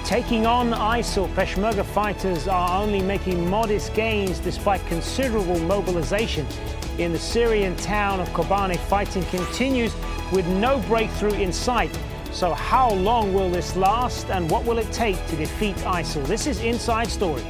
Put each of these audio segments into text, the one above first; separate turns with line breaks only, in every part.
Taking on ISIL, Peshmerga fighters are only making modest gains despite considerable mobilization. In the Syrian town of Kobane, fighting continues with no breakthrough in sight. So how long will this last, and what will it take to defeat ISIL? This is Inside Story.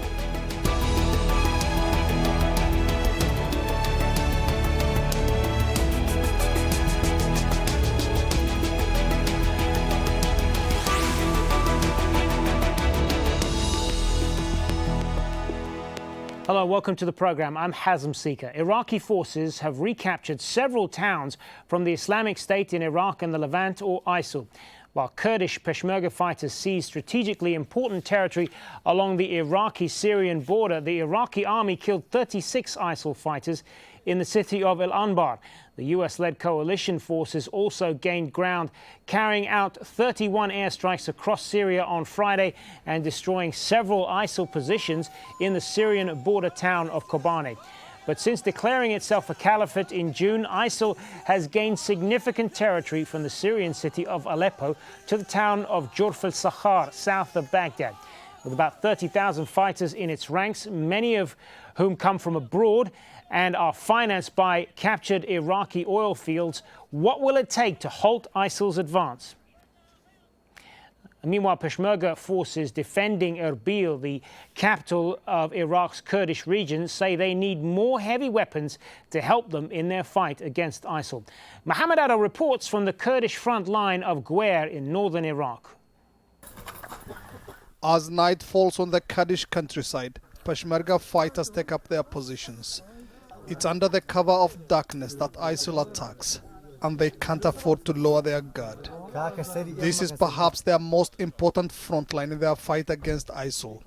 Hello, welcome to the program. I'm Hazem Sika. Iraqi forces have recaptured several towns from the Islamic State in Iraq and the Levant, or ISIL, while Kurdish Peshmerga fighters seized strategically important territory along the Iraqi-Syrian border. The Iraqi army killed 36 ISIL fighters in the city of El Anbar. The US-led coalition forces also gained ground, carrying out 31 airstrikes across Syria on Friday and destroying several ISIL positions in the Syrian border town of Kobane. But since declaring itself a caliphate in June, ISIL has gained significant territory from the Syrian city of Aleppo to the town of Jurf al-Sakhar, south of Baghdad. With about 30,000 fighters in its ranks, many of whom come from abroad and are financed by captured Iraqi oil fields, what will it take to halt ISIL's advance? Meanwhile, Peshmerga forces defending Erbil, the capital of Iraq's Kurdish region, say they need more heavy weapons to help them in their fight against ISIL. Mohammed Addo reports from the Kurdish front line of Guer in northern Iraq.
As night falls on the Kurdish countryside, Peshmerga fighters take up their positions. It's under the cover of darkness that ISIL attacks, and they can't afford to lower their guard. This is perhaps their most important front line in their fight against ISIL.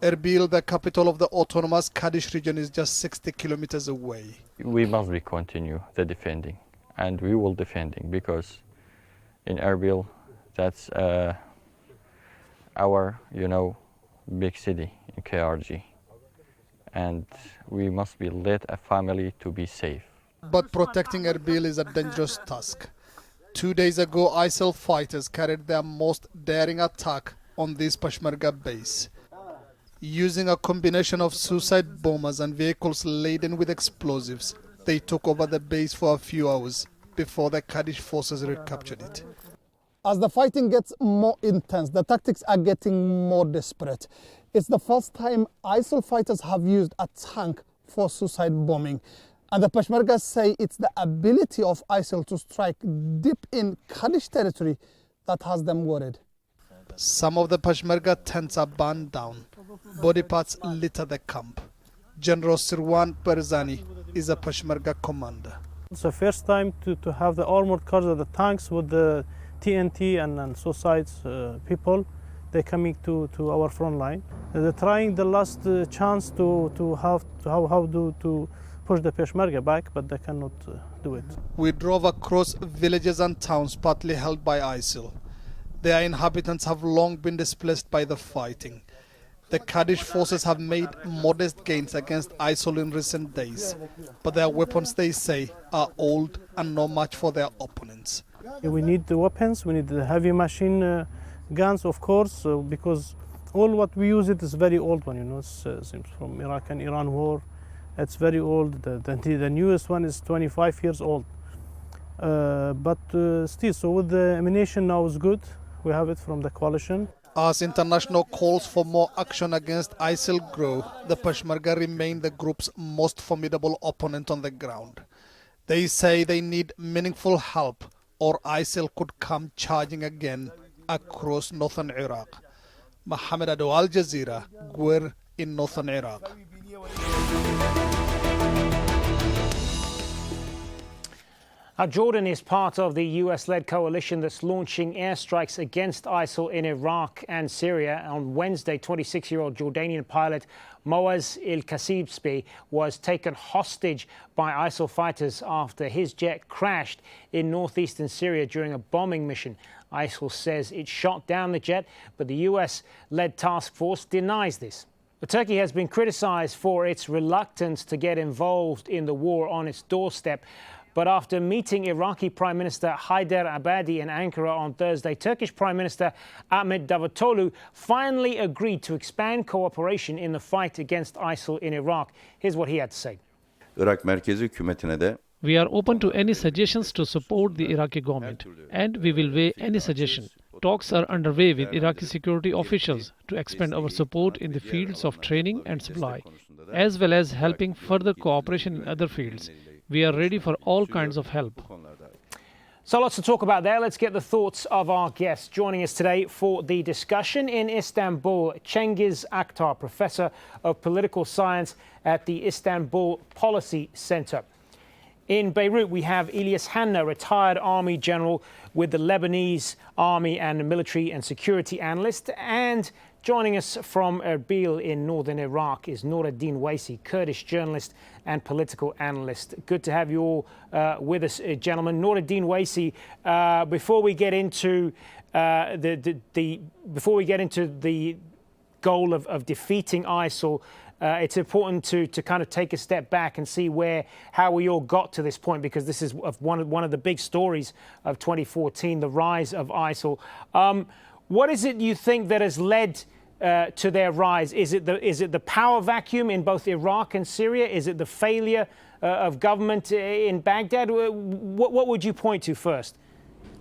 Erbil, the capital of the autonomous Kurdish region, is just 60 kilometers away.
We must continue the defending, and we will defending, because in Erbil, that's our, big city in KRG. And we must be led a family to be safe.
But protecting Erbil is a dangerous task. 2 days ago, ISIL fighters carried their most daring attack on this Peshmerga base. Using a combination of suicide bombers and vehicles laden with explosives, they took over the base for a few hours before the Kurdish forces recaptured it.
As the fighting gets more intense, the tactics are getting more desperate. It's the first time ISIL fighters have used a tank for suicide bombing. And the Peshmergas say it's the ability of ISIL to strike deep in Kurdish territory that has them worried.
Some of the Peshmerga tents are burned down. Body parts litter the camp. General Sirwan Barzani is a Peshmerga commander.
It's the first time to have the armored cars of the tanks with the TNT and suicides people. They're coming to our front line. They're trying the last chance to push the Peshmerga back, but they cannot do it.
We drove across villages and towns partly held by ISIL. Their inhabitants have long been displaced by the fighting. The Kurdish forces have made modest gains against ISIL in recent days, but their weapons, they say, are old and no match for their opponents.
We need the weapons, we need the heavy machine guns, of course, because all what we use it is very old one, it's from Iraq and Iran war. It's very old. The newest one is 25 years old. But still, so with the ammunition now is good. We have it from the coalition.
As international calls for more action against ISIL grow, the Peshmerga remain the group's most formidable opponent on the ground. They say they need meaningful help, or ISIL could come charging again across northern Iraq. Mohammed Addo, Al Jazeera, Guer in northern Iraq.
Jordan is part of the US-led coalition that's launching airstrikes against ISIL in Iraq and Syria. On Wednesday, 26-year-old Jordanian pilot Moaz El-Kasibspi was taken hostage by ISIL fighters after his jet crashed in northeastern Syria during a bombing mission. ISIL says it shot down the jet, but the US-led task force denies this. Turkey has been criticized for its reluctance to get involved in the war on its doorstep. But after meeting Iraqi Prime Minister Haider Abadi in Ankara on Thursday, Turkish Prime Minister Ahmet Davutoglu finally agreed to expand cooperation in the fight against ISIL in Iraq. Here's what he had to say.
Irak merkezi hükümetine de
We are open to any suggestions to support the Iraqi government, and we will weigh any suggestion. Talks are underway with Iraqi security officials to expand our support in the fields of training and supply, as well as helping further cooperation in other fields. We are ready for all kinds of help.
So lots to talk about there. Let's get the thoughts of our guests. Joining us today for the discussion in Istanbul, Cengiz Aktar, Professor of Political Science at the Istanbul Policy Center. In Beirut, we have Elias Hanna, retired army general with the Lebanese army and military and security analyst. And joining us from Erbil in northern Iraq is Noreldin Waisy, Kurdish journalist and political analyst. Good to have you all with us, gentlemen. Noreldin Waisy, before we get into the goal of defeating ISIL, it's important to kind of take a step back and see how we all got to this point, because this is one of the big stories of 2014, the rise of ISIL. What is it you think that has led to their rise? Is it the power vacuum in both Iraq and Syria? Is it the failure of government in Baghdad? What would you point to first?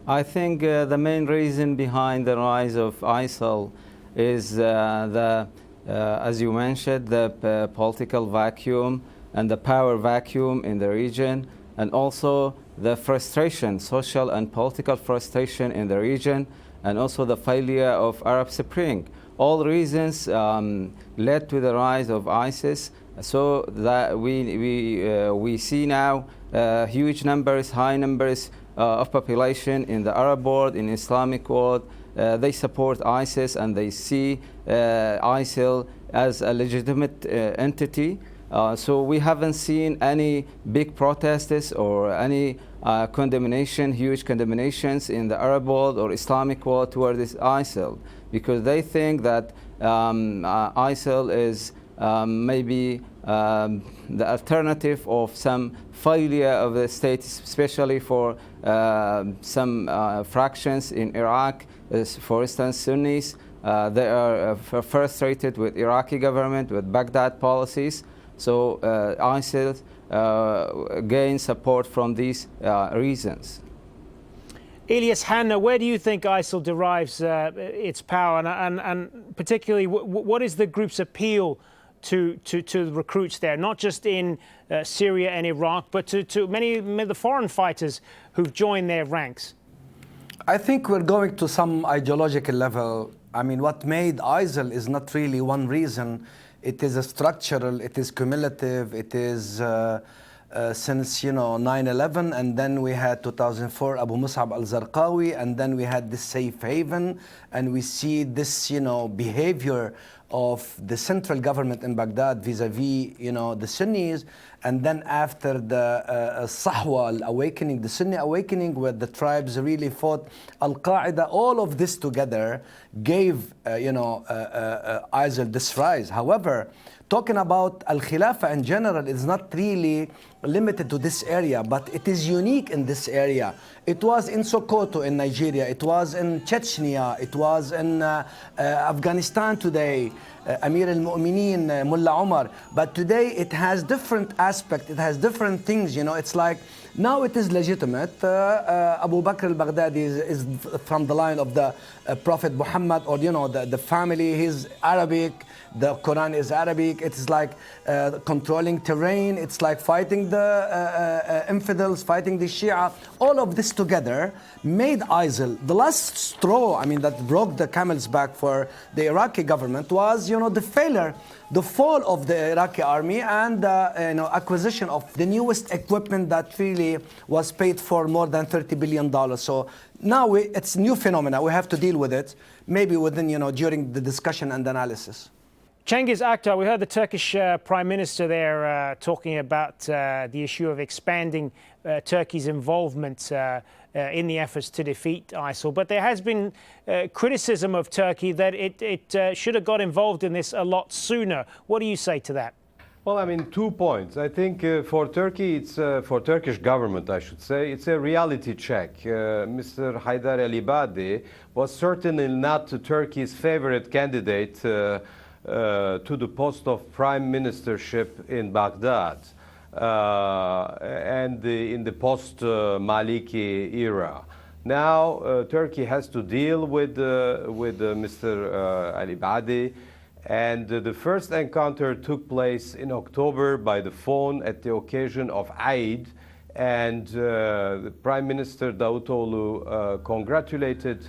I think the main reason behind the rise of ISIL is as you mentioned, the political vacuum and the power vacuum in the region, and also the frustration, social and political frustration in the region, and also the failure of Arab Spring. All reasons led to the rise of ISIS, so that we see now huge numbers, high numbers of population in the Arab world, in Islamic world. They support ISIS and they see ISIL as a legitimate entity. So we haven't seen any big protests or any condemnation, huge condemnations in the Arab world or Islamic world toward this ISIL, because they think that ISIL is maybe the alternative of some failure of the state, especially for some fractions in Iraq. For instance, Sunnis, they are frustrated with Iraqi government, with Baghdad policies. So ISIL gains support from these reasons.
Elias, Hanna, where do you think ISIL derives its power, and particularly what is the group's appeal to the recruits there, not just in Syria and Iraq, but to many of the foreign fighters who've joined their ranks?
I think we're going to some ideological level. I mean, what made ISIL is not really one reason. It is a structural, it is cumulative, it is since 9/11, and then we had 2004 Abu Mus'ab al-Zarqawi, and then we had this safe haven, and we see this behavior of the central government in Baghdad vis-a-vis the Sunnis, and then after the Sahwa awakening, the Sunni awakening, where the tribes really fought Al-Qaeda, all of this together gave ISIL this rise. However, talking about Al-Khilafah in general is not really limited to this area, but it is unique in this area. It was in Sokoto in Nigeria, it was in Chechnya, it was in Afghanistan today, Amir al-Mu'mineen, Mullah Omar. But today it has different aspects, it has different things, it's like, now it is legitimate. Abu Bakr al-Baghdadi is from the line of the Prophet Muhammad, or the family, he's Arabic, the Quran is Arabic. It's like controlling terrain, it's like fighting the infidels, fighting the Shia. All of this together made ISIL the last straw, that broke the camel's back for the Iraqi government was, the failure, the fall of the Iraqi army, and acquisition of the newest equipment that really was paid for more than $30 billion. So now it's a new phenomena. We have to deal with it, maybe within, during the discussion and analysis.
Cengiz Aktar, we heard the Turkish Prime Minister there talking about the issue of expanding Turkey's involvement in the efforts to defeat ISIL. But there has been criticism of Turkey that it should have got involved in this a lot sooner. What do you say to that?
Well, I mean, 2 points. I think for Turkey, it's for Turkish government, I should say, it's a reality check. Mr. Haydar El-Ibadi was certainly not Turkey's favorite candidate to the post of prime ministership in Baghdad and in the post-Maliki era. Now Turkey has to deal with Mr. El-Ibadi. And the first encounter took place in October by the phone at the occasion of Eid. And the Prime Minister Davutoğlu congratulated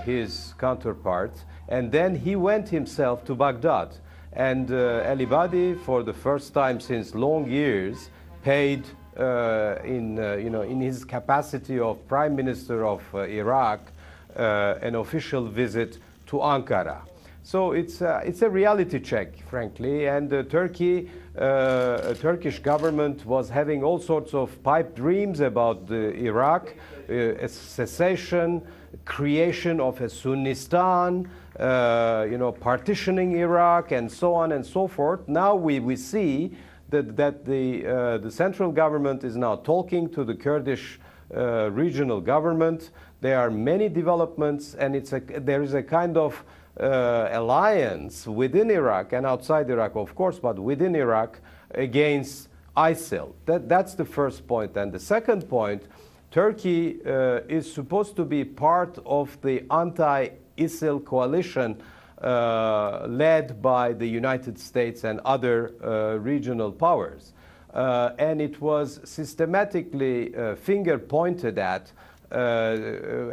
his counterpart. And then he went himself to Baghdad. And El-Ibadi, for the first time since long years, paid in his capacity of Prime Minister of Iraq an official visit to Ankara. So it's a reality check, frankly, and Turkey, Turkish government was having all sorts of pipe dreams about Iraq, a secession, creation of a Sunnistan, partitioning Iraq, and so on and so forth. Now we see that the central government is now talking to the Kurdish regional government. There are many developments, and there is a kind of alliance within Iraq and outside Iraq, of course, but within Iraq against ISIL. That's the first point. And the second point, Turkey is supposed to be part of the anti-ISIL coalition led by the United States and other regional powers. And it was systematically finger pointed at. The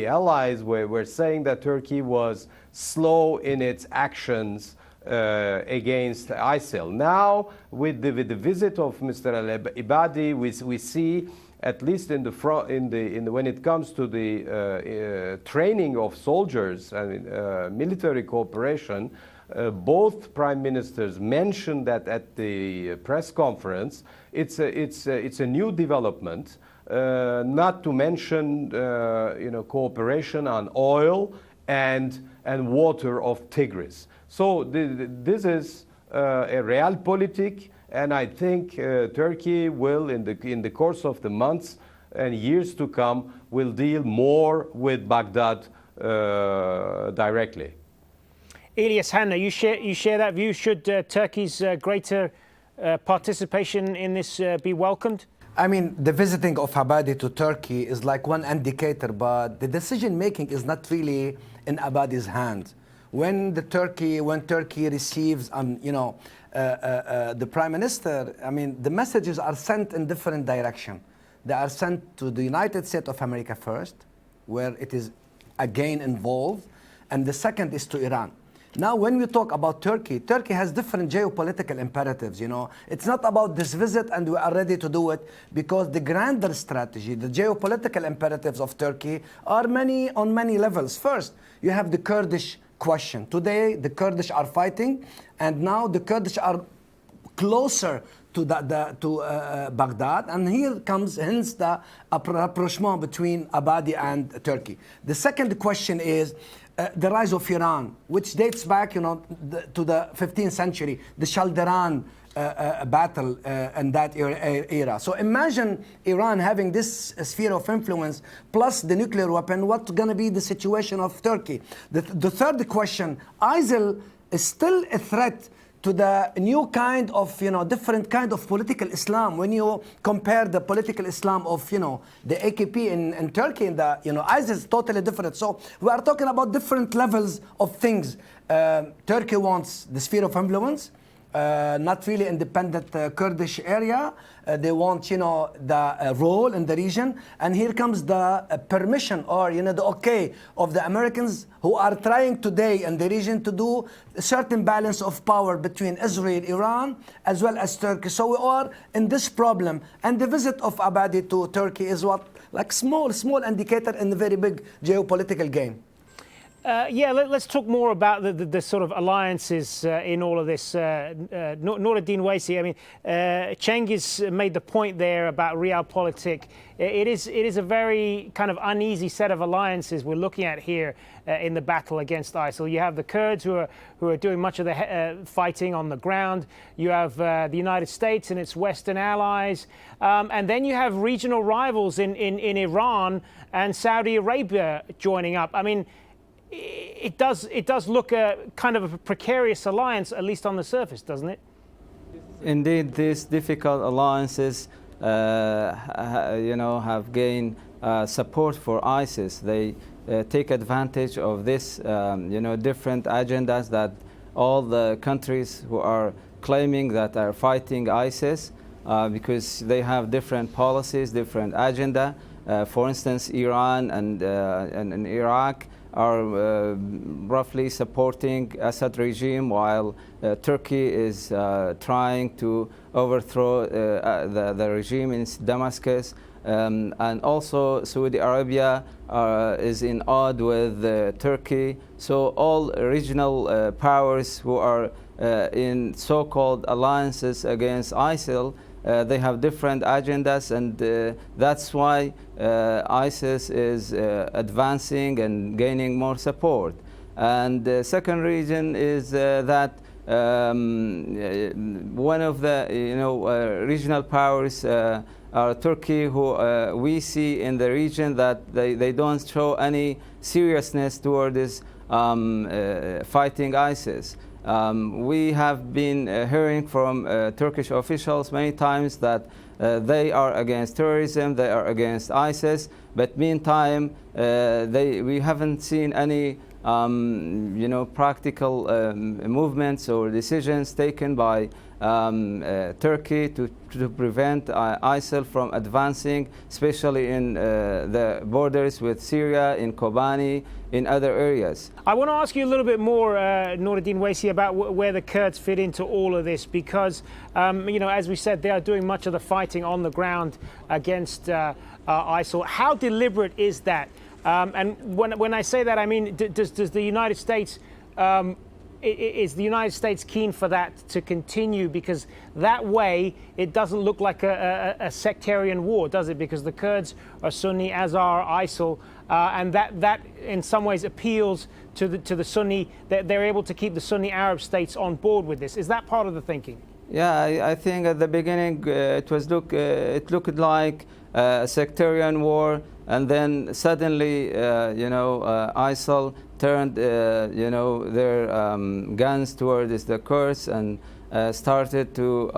allies were saying that Turkey was slow in its actions against ISIL. Now, with the visit of Mr. El-Ibadi, we see, at least in the front, when it comes to the training of soldiers and military cooperation, both prime ministers mentioned that at the press conference. It's a new development. Not to mention, cooperation on oil and water of Tigris. So this is a realpolitik, and I think Turkey will, in the course of the months and years to come, will deal more with Baghdad directly.
Elias, Hanna, you share that view? Should Turkey's greater participation in this be welcomed?
I mean, the visiting of Abadi to Turkey is like one indicator, but the decision-making is not really in Abadi's hands. When Turkey receives, the Prime Minister, I mean, the messages are sent in different direction. They are sent to the United States of America first, where it is again involved, and the second is to Iran. Now, when we talk about Turkey, Turkey has different geopolitical imperatives, It's not about this visit and we are ready to do it, because the grander strategy, the geopolitical imperatives of Turkey are on many levels. First, you have the Kurdish question. Today, the Kurdish are fighting, and now the Kurdish are closer to Baghdad, and here comes hence the rapprochement between Abadi and Turkey. The second question is the rise of Iran, which dates back, to the 15th century, the Chalderan battle in that era. So imagine Iran having this sphere of influence plus the nuclear weapon. What's going to be the situation of Turkey? The third question: ISIL is still a threat to the new kind of, different kind of political Islam. When you compare the political Islam of, the AKP in Turkey and ISIS is totally different. So we are talking about different levels of things. Turkey wants the sphere of influence, not really independent Kurdish area. They want, the role in the region. And here comes the permission or, the okay of the Americans, who are trying today in the region to do a certain balance of power between Israel, Iran, as well as Turkey. So we are in this problem. And the visit of Abadi to Turkey is like small indicator in the very big geopolitical game.
Yeah, let's talk more about the sort of alliances in all of this. Noreldin Waisy, I mean, Cengiz made the point there about realpolitik. It is a very kind of uneasy set of alliances we're looking at here in the battle against ISIL. You have the Kurds who are doing much of the fighting on the ground. You have the United States and its Western allies, and then you have regional rivals in Iran and Saudi Arabia joining up. I mean, it does look a kind of a precarious alliance, at least on the surface, doesn't it?
Indeed, these difficult alliances, have gained support for ISIS. They take advantage of this, different agendas that all the countries who are claiming that are fighting ISIS, because they have different policies, different agenda. For instance, Iran and Iraq are roughly supporting Assad regime, while Turkey is trying to overthrow the regime in Damascus. And also Saudi Arabia is in odd with Turkey. So all regional powers who are in so-called alliances against ISIL, they have different agendas, and that's why ISIS is advancing and gaining more support. And the second reason is that one of the regional powers are Turkey, who we see in the region that they don't show any seriousness toward this fighting ISIS. We have been hearing from Turkish officials many times that they are against terrorism, they are against ISIS, but meantime we haven't seen any practical movements or decisions taken by Turkey to prevent ISIL from advancing, especially in the borders with Syria, in Kobani, in other areas.
I want to ask you a little bit more, Noreldin Waisy, about where the Kurds fit into all of this, because, as we said, they are doing much of the fighting on the ground against ISIL. How deliberate is that? And when I say that, I mean, does the United States, is the United States keen for that to continue? Because that way, it doesn't look like a sectarian war, does it? Because the Kurds are Sunni, as are ISIL, and that in some ways appeals to the Sunni. They're able to keep the Sunni Arab states on board with this. Is that part of the thinking?
Yeah, I think at the beginning it looked like a sectarian war, and then suddenly, ISIL turned, their guns towards the Kurds and started to,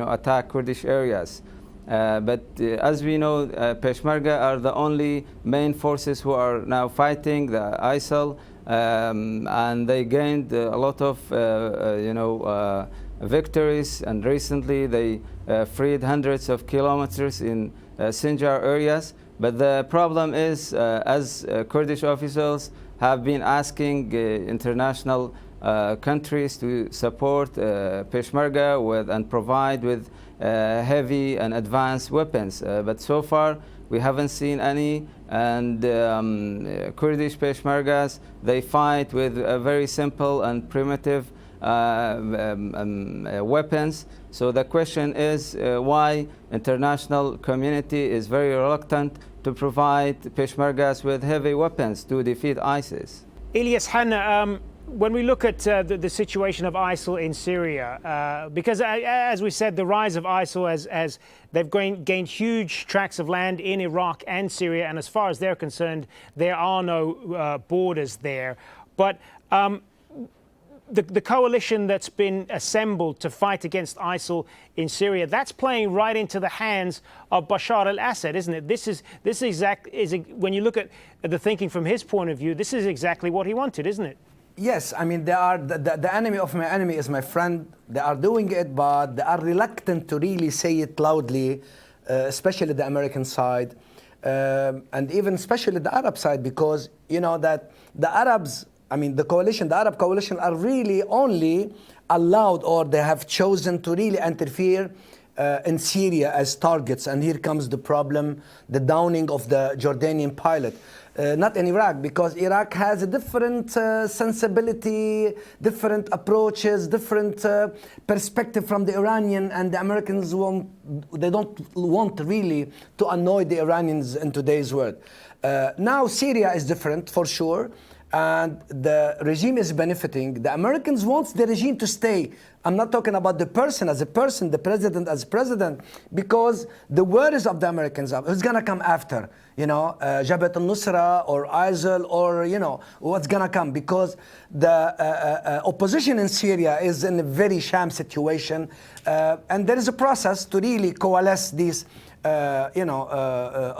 attack Kurdish areas. But as we know, Peshmerga are the only main forces who are now fighting the ISIL, and they gained a lot of, victories. And recently, they freed hundreds of kilometers in Sinjar areas. But the problem is, as Kurdish officials have been asking international countries to support Peshmerga and provide with heavy and advanced weapons. But so far, we haven't seen any. And Kurdish Peshmergas, they fight with very simple and primitive weapons. So the question is why international community is very reluctant to provide Peshmergas with heavy weapons to defeat ISIS.
Elias, Hanna, when we look at the situation of ISIL in Syria, because as we said, the rise of ISIL as they've gained huge tracts of land in Iraq and Syria, and as far as they're concerned, there are no borders there. But the coalition that's been assembled to fight against ISIL in Syria, that's playing right into the hands of Bashar al-Assad, isn't it? This is when you look at the thinking from his point of view, this is exactly what he wanted, isn't it?
Yes, I mean, they are the enemy of my enemy is my friend. They are doing it, but they are reluctant to really say it loudly, especially the American side, and even especially the Arab side, because you know that the Arabs, I mean, the Arab coalition are really only allowed, or they have chosen to really interfere in Syria as targets, and here comes the problem, the downing of the Jordanian pilot. Not in Iraq, because Iraq has a different sensibility, different approaches, different perspective from the Iranian, and the Americans they don't want really to annoy the Iranians in today's world. Now Syria is different for sure, and the regime is benefiting. The Americans want the regime to stay. I'm not talking about the person as a person, the president as president, because the worries of the Americans are who's going to come after, you know, Jabhat al-Nusra or ISIL, or, you know, what's going to come, because the opposition in Syria is in a very sham situation, and there is a process to really coalesce these,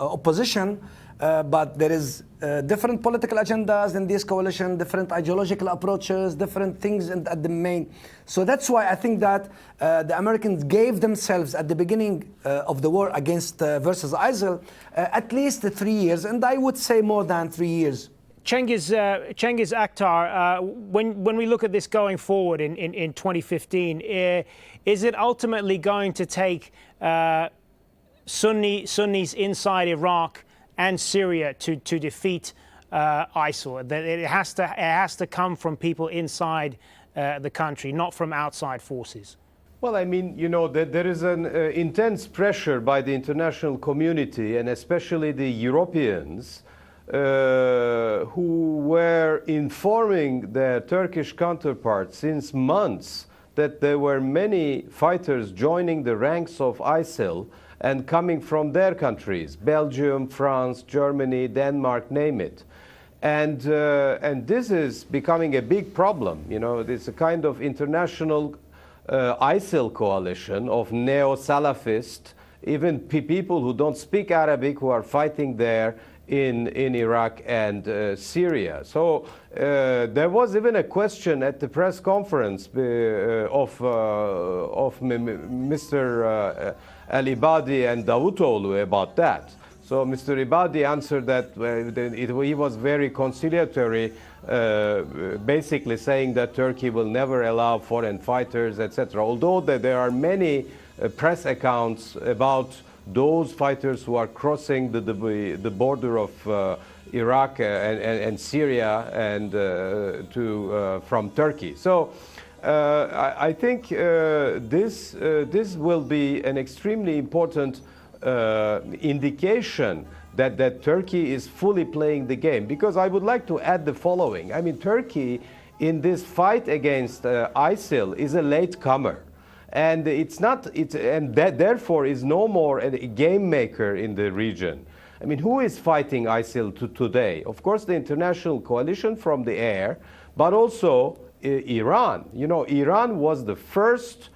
opposition. But there is different political agendas in this coalition, different ideological approaches, different things at the main. So that's why I think that the Americans gave themselves at the beginning of the war against versus ISIL at least 3 years, and I would say more than 3 years.
Cengiz Aktar, when we look at this going forward in 2015, is it ultimately going to take Sunnis inside Iraq and Syria to defeat ISIL? That it has to come from people inside the country, not from outside forces.
Well, I mean, you know, there is an intense pressure by the international community, and especially the Europeans, who were informing their Turkish counterparts since months that there were many fighters joining the ranks of ISIL and coming from their countries, Belgium, France, Germany, Denmark, name it. And this is becoming a big problem. You know, it's a kind of international ISIL coalition of neo-Salafist, even people who don't speak Arabic, who are fighting there in Iraq and Syria. So there was even a question at the press conference of Mr. Al-Ibadi and Davutoglu about that. So Mr. Ibadi answered that he was very conciliatory, basically saying that Turkey will never allow foreign fighters, etc. Although there are many press accounts about those fighters who are crossing the border of Iraq and Syria and from Turkey. So I think this will be an extremely important indication that Turkey is fully playing the game. Because I would like to add the following. I mean, Turkey in this fight against ISIL is a latecomer. And therefore is no more a game maker in the region. I mean, who is fighting ISIL today? Of course, the international coalition from the air, but also Iran. You know, Iran was the first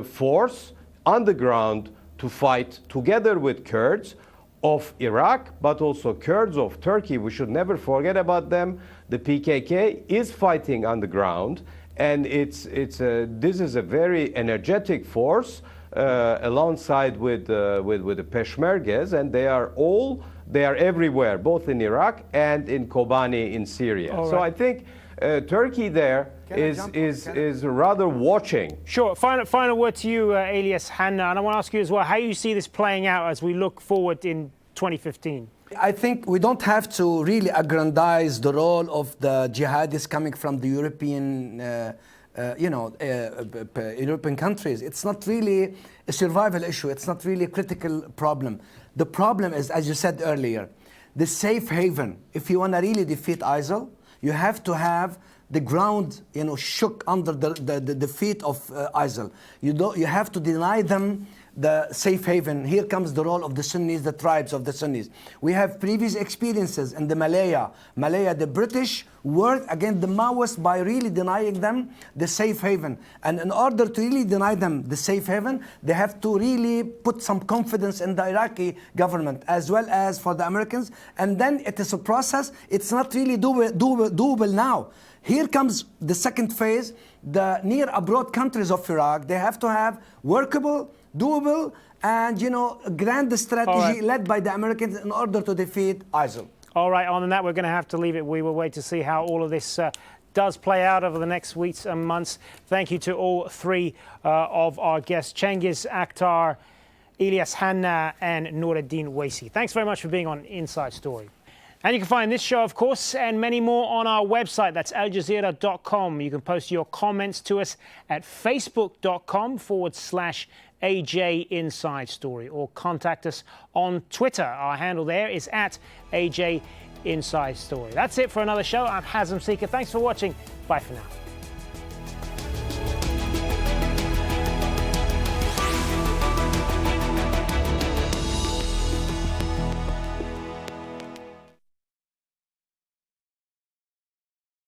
force on the ground to fight together with Kurds of Iraq, but also Kurds of Turkey. We should never forget about them. The PKK is fighting on the ground. And this is a very energetic force alongside with the Peshmergas, and they are everywhere, both in Iraq and in Kobani in Syria. Right. So I think Turkey there is rather watching.
Sure. Final word to you, Elias, Hanna, and I want to ask you as well how you see this playing out as we look forward in 2015.
I think we don't have to really aggrandize the role of the jihadists coming from the European, European countries. It's not really a survival issue. It's not really a critical problem. The problem is, as you said earlier, the safe haven. If you want to really defeat ISIL, you have to have the ground, shook under the feet of ISIL. You have to deny them the safe haven. Here comes the role of the Sunnis, the tribes of the Sunnis. We have previous experiences in the Malaya. The British worked against the Maoists by really denying them the safe haven. And in order to really deny them the safe haven, they have to really put some confidence in the Iraqi government as well as for the Americans. And then it is a process. It's not really doable now. Here comes the second phase. The near abroad countries of Iraq, they have to have workable, doable, and grand strategy led by the Americans in order to defeat ISIL.
All right, on that we're going to have to leave it. We will wait to see how all of this does play out over the next weeks and months. Thank you to all three of our guests, Cengiz Aktar, Elias, Hanna, and Noreldin Waisy. Thanks very much for being on Inside Story. And you can find this show, of course, and many more on our website. That's aljazeera.com. You can post your comments to us at facebook.com/AJ Inside Story, or contact us on Twitter. Our handle there is at AJ Inside Story. That's it for another show. I'm Hazem Sika. Thanks for watching. Bye for now.